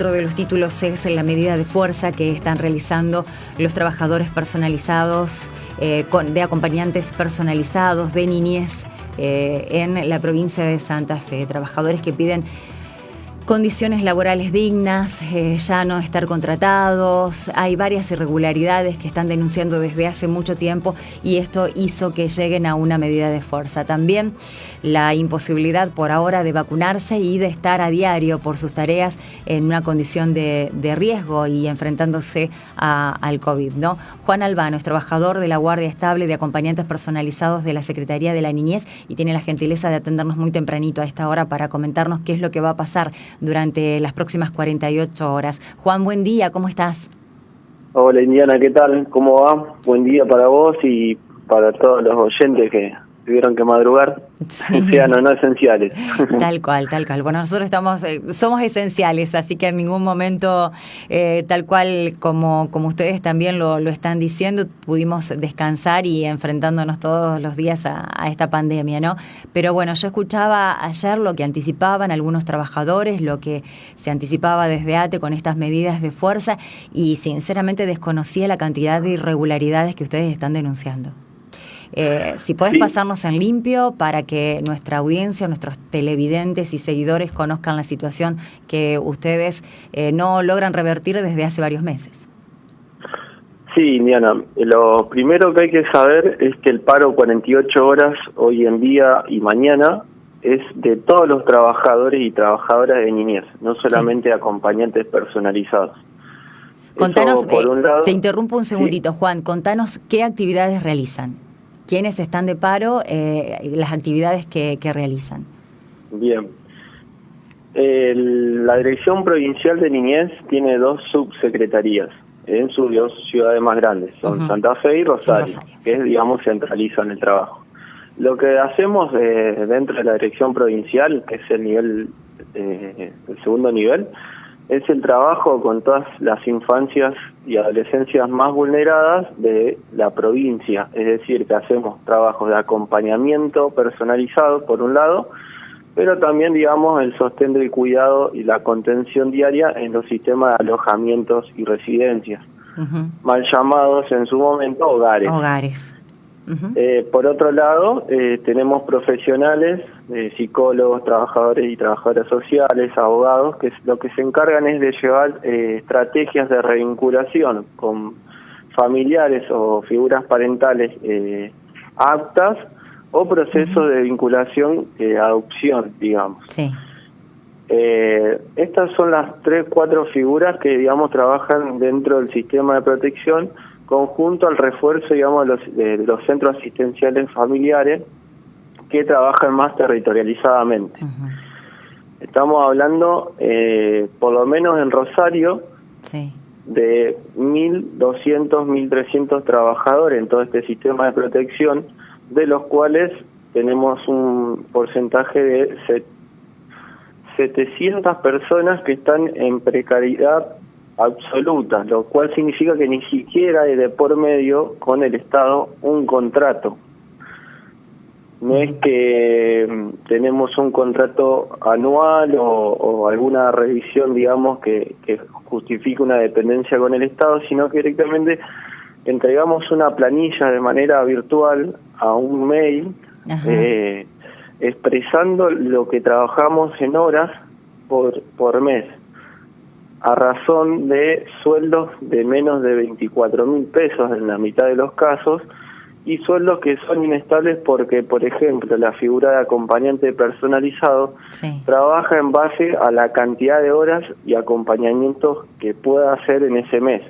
otro de los títulos es la medida de fuerza que están realizando los trabajadores personalizados, de acompañantes personalizados, de niñez en la provincia de Santa Fe. Trabajadores que piden condiciones laborales dignas, ya no estar contratados. Hay varias irregularidades que están denunciando desde hace mucho tiempo y esto hizo que lleguen a una medida de fuerza. También la imposibilidad por ahora de vacunarse y de estar a diario por sus tareas en una condición de riesgo y enfrentándose al COVID, ¿no? Juan Albano es trabajador de la Guardia Estable de Acompañantes Personalizados de la Secretaría de la Niñez y tiene la gentileza de atendernos muy tempranito a esta hora para comentarnos qué es lo que va a pasar durante las próximas 48 horas. Juan, buen día, ¿cómo estás? Hola Indiana, ¿qué tal? ¿Cómo va? Buen día para vos y para todos los oyentes que tuvieron que madrugar, sí. Sean o no esenciales. Tal cual. Bueno, nosotros somos esenciales, así que en ningún momento, tal cual como ustedes también lo están diciendo, pudimos descansar y enfrentándonos todos los días a esta pandemia, ¿no? Pero bueno, yo escuchaba ayer lo que anticipaban algunos trabajadores, lo que se anticipaba desde ATE con estas medidas de fuerza y sinceramente desconocía la cantidad de irregularidades que ustedes están denunciando. Si podés pasarnos en limpio para que nuestra audiencia, nuestros televidentes y seguidores conozcan la situación que ustedes no logran revertir desde hace varios meses. Sí, Indiana, lo primero que hay que saber es que el paro 48 horas hoy en día y mañana es de todos los trabajadores y trabajadoras de niñez, no solamente acompañantes personalizados. Contanos, eso, por un lado, te interrumpo un segundito, ¿sí? Juan, contanos qué actividades realizan. ¿Quiénes están de paro? Las actividades que realizan. Bien. La Dirección Provincial de Niñez tiene 2 subsecretarías en sus 2 ciudades más grandes, son Santa Fe y Rosario, que es, digamos, centralizan el trabajo. Lo que hacemos dentro de la Dirección Provincial, que es el nivel, el segundo nivel, es el trabajo con todas las infancias y adolescencias más vulneradas de la provincia, es decir, que hacemos trabajos de acompañamiento personalizado por un lado, pero también, digamos, el sostén del cuidado y la contención diaria en los sistemas de alojamientos y residencias, mal llamados en su momento hogares. Por otro lado, tenemos profesionales, psicólogos, trabajadores y trabajadoras sociales, abogados, que lo que se encargan es de llevar estrategias de revinculación con familiares o figuras parentales aptas o procesos de vinculación, adopción, digamos. Sí. Estas son las 3-4 figuras que, digamos, trabajan dentro del sistema de protección conjunto al refuerzo, digamos, de los centros asistenciales familiares que trabajan más territorializadamente. Estamos hablando, por lo menos en Rosario, de 1.200, 1.300 trabajadores en todo este sistema de protección, de los cuales tenemos un porcentaje de 700 personas que están en precariedad absoluta, lo cual significa que ni siquiera hay de por medio con el Estado un contrato. No es que tenemos un contrato anual o alguna revisión, digamos, que justifique una dependencia con el Estado, sino que directamente entregamos una planilla de manera virtual a un mail expresando lo que trabajamos en horas por mes, a razón de sueldos de menos de 24.000 pesos en la mitad de los casos, y sueldos que son inestables porque, por ejemplo, la figura de acompañante personalizado trabaja en base a la cantidad de horas y acompañamientos que pueda hacer en ese mes.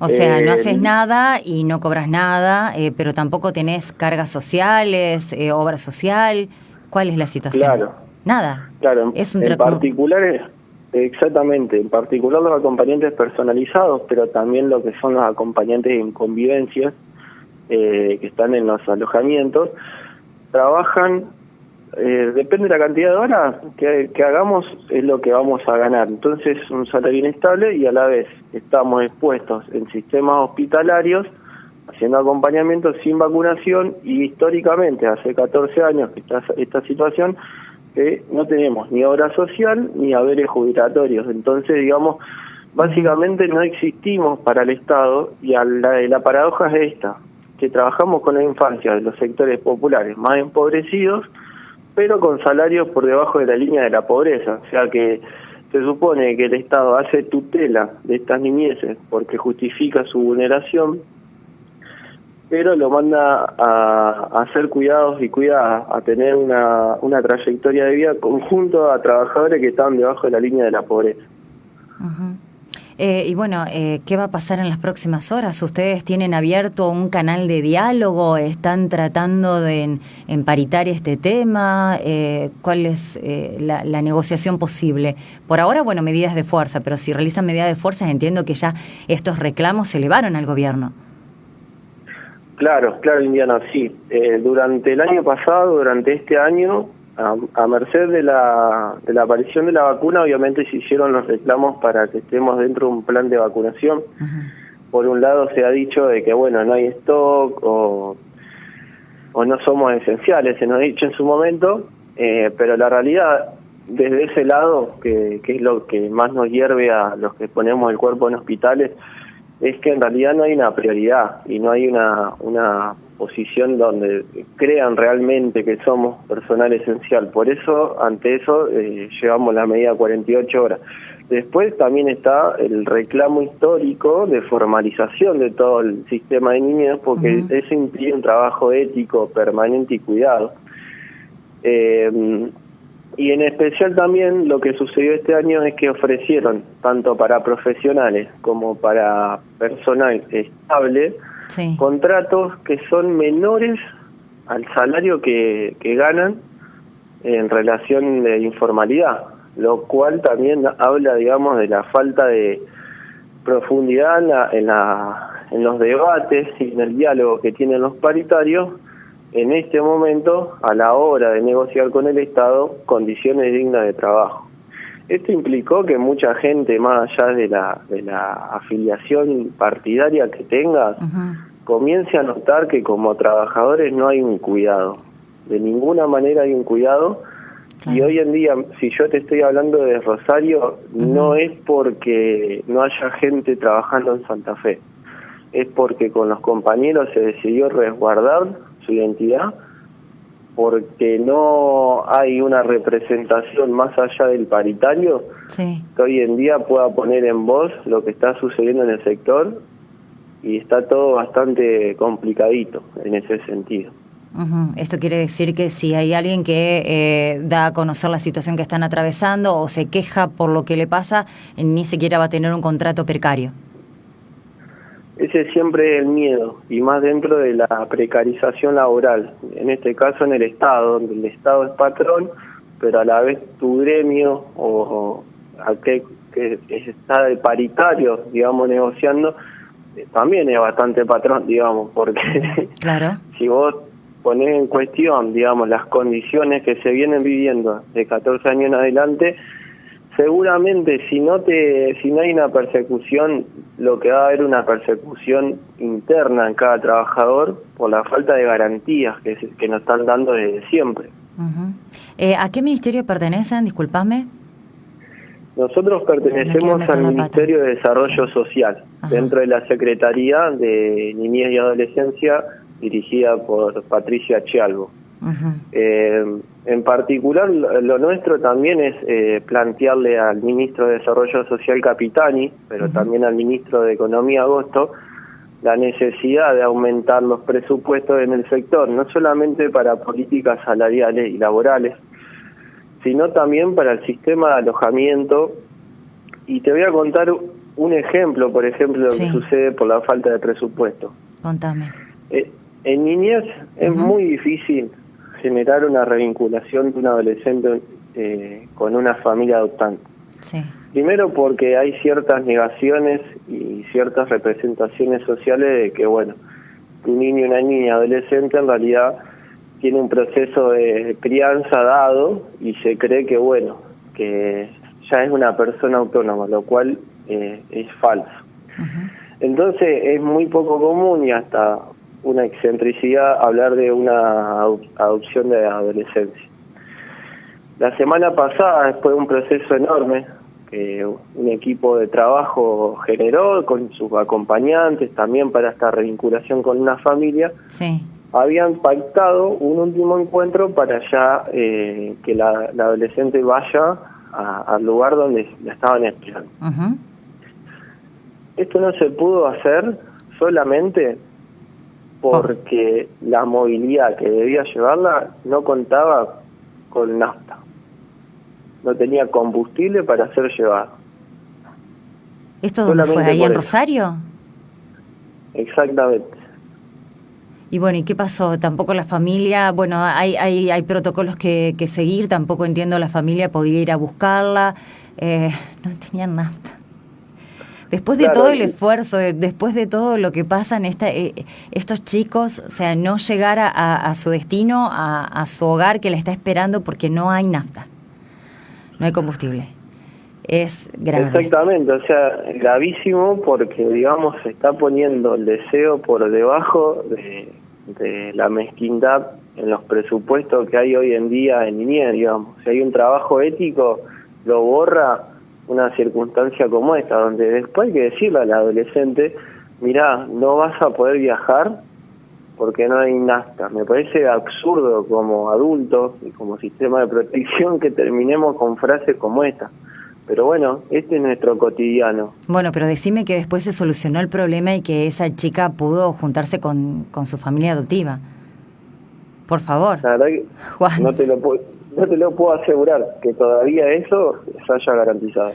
O sea, no haces nada y no cobras nada, pero tampoco tenés cargas sociales, obra social. ¿Cuál es la situación? Claro. Nada. Claro, es un en particular, exactamente, en particular los acompañantes personalizados, pero también lo que son los acompañantes en convivencias, que están en los alojamientos, trabajan, depende de la cantidad de horas que hagamos, es lo que vamos a ganar. Entonces, un salario inestable y a la vez estamos expuestos en sistemas hospitalarios, haciendo acompañamiento sin vacunación, y históricamente, hace 14 años que está esta situación, que no tenemos ni obra social ni haberes jubilatorios. Entonces, digamos, básicamente no existimos para el Estado, y la paradoja es esta, que trabajamos con la infancia de los sectores populares más empobrecidos, pero con salarios por debajo de la línea de la pobreza. O sea que se supone que el Estado hace tutela de estas niñeces porque justifica su vulneración, pero lo manda a hacer cuidados y cuidadas, a tener una trayectoria de vida conjunto a trabajadores que están debajo de la línea de la pobreza. Uh-huh. Y bueno, ¿qué va a pasar en las próximas horas? ¿Ustedes tienen abierto un canal de diálogo? ¿Están tratando de emparentar este tema? ¿Cuál es la negociación posible? Por ahora, bueno, medidas de fuerza, pero si realizan medidas de fuerza, entiendo que ya estos reclamos se elevaron al gobierno. Claro, Indiana, sí. Durante el año pasado, durante este año, a merced de la aparición de la vacuna, obviamente se hicieron los reclamos para que estemos dentro de un plan de vacunación. Uh-huh. Por un lado se ha dicho de que, bueno, no hay stock o no somos esenciales, se nos ha dicho en su momento, pero la realidad, desde ese lado, que es lo que más nos hierve a los que ponemos el cuerpo en hospitales, es que en realidad no hay una prioridad y no hay una posición donde crean realmente que somos personal esencial. Por eso, ante eso, llevamos la medida 48 horas. Después también está el reclamo histórico de formalización de todo el sistema de niñez, porque uh-huh. Eso implica un trabajo ético permanente y cuidado. Y en especial también lo que sucedió este año es que ofrecieron, tanto para profesionales como para personal estable, sí, contratos que son menores al salario que ganan en relación de informalidad, lo cual también habla, digamos, de la falta de profundidad en los debates y en el diálogo que tienen los paritarios en este momento a la hora de negociar con el Estado condiciones dignas de trabajo. Esto implicó que mucha gente, más allá de la afiliación partidaria que tenga, uh-huh, comience a notar que como trabajadores no hay un cuidado. De ninguna manera hay un cuidado. Claro. Y hoy en día, si yo te estoy hablando de Rosario, uh-huh, no es porque no haya gente trabajando en Santa Fe. Es porque con los compañeros se decidió resguardar su identidad, porque no hay una representación más allá del paritario, sí, que hoy en día pueda poner en voz lo que está sucediendo en el sector, y está todo bastante complicadito en ese sentido. Uh-huh. Esto quiere decir que si hay alguien que da a conocer la situación que están atravesando o se queja por lo que le pasa, ni siquiera va a tener un contrato precario. Ese siempre es el miedo, y más dentro de la precarización laboral, en este caso en el Estado, donde el Estado es patrón, pero a la vez tu gremio o aquel que está de paritario, digamos, negociando, también es bastante patrón, digamos, porque claro, si vos ponés en cuestión, digamos, las condiciones que se vienen viviendo de 14 años en adelante, seguramente si no hay una persecución, lo que va a haber una persecución interna en cada trabajador por la falta de garantías que nos están dando desde siempre. Uh-huh. ¿A qué ministerio pertenecen? Disculpame. Nosotros pertenecemos al Ministerio de Desarrollo, sí, Social, ajá, dentro de la Secretaría de Niñez y Adolescencia, dirigida por Patricia Chialvo. Uh-huh. En particular, lo nuestro también es plantearle al Ministro de Desarrollo Social, Capitani, pero uh-huh, también al Ministro de Economía, Agosto, la necesidad de aumentar los presupuestos en el sector, no solamente para políticas salariales y laborales, sino también para el sistema de alojamiento. Y te voy a contar un ejemplo, por ejemplo, de lo, sí, que sucede por la falta de presupuesto. Contame. En niñez es uh-huh, muy difícil generar una revinculación de un adolescente con una familia adoptante. Sí. Primero porque hay ciertas negaciones y ciertas representaciones sociales de que, bueno, un niño y una niña adolescente en realidad tiene un proceso de crianza dado y se cree que, bueno, que ya es una persona autónoma, lo cual es falso. Uh-huh. Entonces es muy poco común y hasta una excentricidad hablar de una adopción de adolescencia. La semana pasada, después de un proceso enorme que un equipo de trabajo generó con sus acompañantes también para esta revinculación con una familia, sí, habían pactado un último encuentro para ya que la adolescente vaya al lugar donde la estaban esperando. uh-huh. Esto no se pudo hacer solamente porque la movilidad que debía llevarla no contaba con nafta. No tenía combustible para ser llevado. ¿Esto dónde fue? ¿Ahí en Rosario? Exactamente. Y bueno, ¿y qué pasó? Tampoco la familia, bueno, hay protocolos que seguir, tampoco entiendo, la familia podía ir a buscarla, no tenían nafta. Después de todo el esfuerzo, después de todo lo que pasan estos chicos, o sea, no llegar a su destino, a su hogar que la está esperando porque no hay nafta, no hay combustible. Es grave. Exactamente, o sea, gravísimo porque, digamos, se está poniendo el deseo por debajo de la mezquindad en los presupuestos que hay hoy en día en niñez, digamos. Si hay un trabajo ético, lo borra una circunstancia como esta, donde después hay que decirle al adolescente, mirá, no vas a poder viajar porque no hay nafta. Me parece absurdo como adultos y como sistema de protección que terminemos con frases como esta. Pero bueno, este es nuestro cotidiano. Bueno, pero decime que después se solucionó el problema y que esa chica pudo juntarse con su familia adoptiva. Por favor. La verdad que Juan. No te lo puedo asegurar que todavía eso se haya garantizado.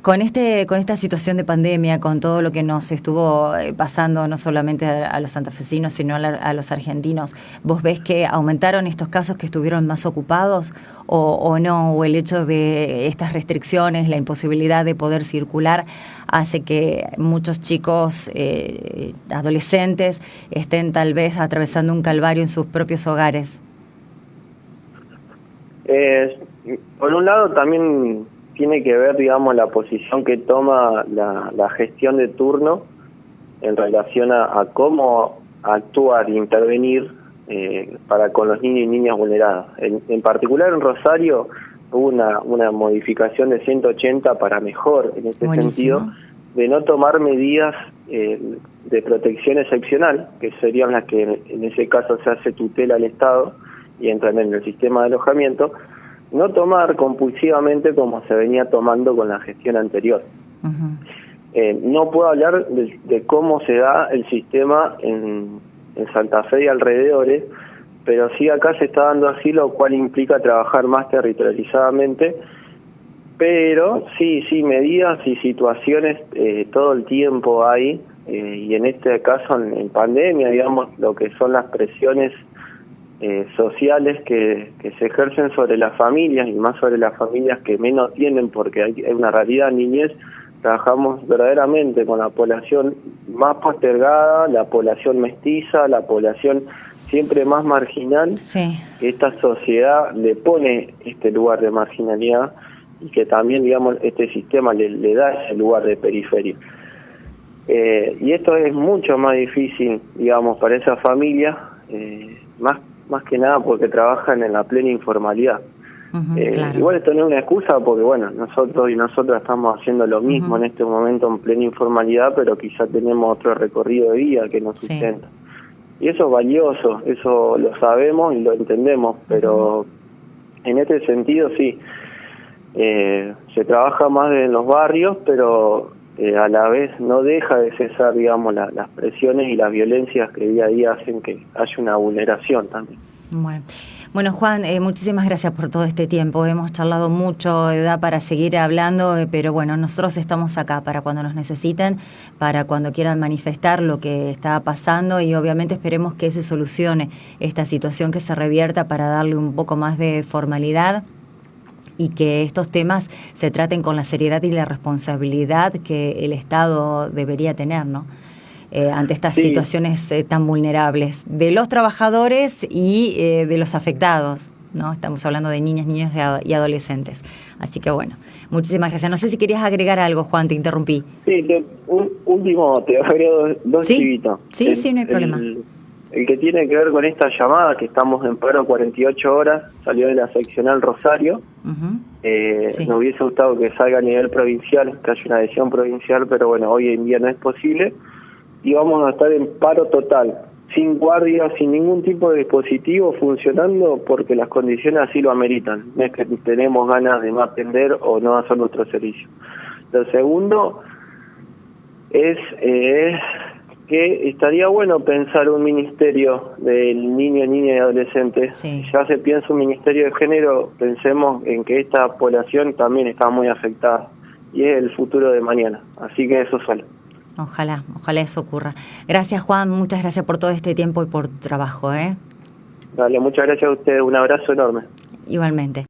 Con esta situación de pandemia, con todo lo que nos estuvo pasando, no solamente a los santafesinos, sino a los argentinos, ¿vos ves que aumentaron estos casos, que estuvieron más ocupados o no? ¿O el hecho de estas restricciones, la imposibilidad de poder circular, hace que muchos chicos, adolescentes, estén tal vez atravesando un calvario en sus propios hogares? Por un lado también tiene que ver, digamos, la posición que toma la gestión de turno en relación a cómo actuar e intervenir para con los niños y niñas vulneradas. En particular en Rosario hubo una modificación de 180 para mejor en este sentido, de no tomar medidas de protección excepcional, que serían las que en ese caso se hace tutela al Estado y entran en el sistema de alojamiento, no tomar compulsivamente como se venía tomando con la gestión anterior. Uh-huh. No puedo hablar de cómo se da el sistema en Santa Fe y alrededores, pero sí acá se está dando así, lo cual implica trabajar más territorializadamente, pero sí, medidas y situaciones todo el tiempo hay, y en este caso en pandemia, digamos, lo que son las presiones sociales que se ejercen sobre las familias, y más sobre las familias que menos tienen, porque hay una realidad en niñez. Trabajamos verdaderamente con la población más postergada, la población mestiza, la población siempre más marginal, sí, que esta sociedad le pone este lugar de marginalidad y que también, digamos, este sistema le da ese lugar de periferia. Y esto es mucho más difícil, digamos, para esa familia, más que nada porque trabajan en la plena informalidad. Uh-huh, claro. Igual esto no es una excusa porque, bueno, nosotros y nosotras estamos haciendo lo mismo, uh-huh, en este momento en plena informalidad, pero quizá tenemos otro recorrido de vida que nos sustenta. Sí. Y eso es valioso, eso lo sabemos y lo entendemos, pero uh-huh, en este sentido sí, se trabaja más en los barrios, pero a la vez no deja de cesar, digamos, las presiones y las violencias que día a día hacen que haya una vulneración también. Bueno, Juan, muchísimas gracias por todo este tiempo. Hemos charlado mucho, da para seguir hablando, pero bueno, nosotros estamos acá para cuando nos necesiten, para cuando quieran manifestar lo que está pasando, y obviamente esperemos que se solucione esta situación, que se revierta para darle un poco más de formalidad y que estos temas se traten con la seriedad y la responsabilidad que el Estado debería tener, ¿no? Ante estas situaciones tan vulnerables de los trabajadores y de los afectados, ¿no? Estamos hablando de niñas, niños y adolescentes. Así que bueno, muchísimas gracias. No sé si querías agregar algo, Juan, te interrumpí. Sí, un último, te agrego dos chivitos. Sí, no hay problema. El que tiene que ver con esta llamada, que estamos en paro 48 horas, salió de la seccional Rosario. Sí. Nos hubiese gustado que salga a nivel provincial, que haya una decisión provincial, pero bueno, hoy en día no es posible. Y vamos a estar en paro total, sin guardia, sin ningún tipo de dispositivo funcionando, porque las condiciones así lo ameritan. No es que tenemos ganas de no atender o no hacer nuestro servicio. Lo segundo es que estaría bueno pensar un ministerio del niño, niña y adolescente. Sí. Ya se piensa un ministerio de género, pensemos en que esta población también está muy afectada y es el futuro de mañana. Así que eso solo. Ojalá eso ocurra. Gracias, Juan, muchas gracias por todo este tiempo y por tu trabajo. Dale, muchas gracias a ustedes, un abrazo enorme. Igualmente.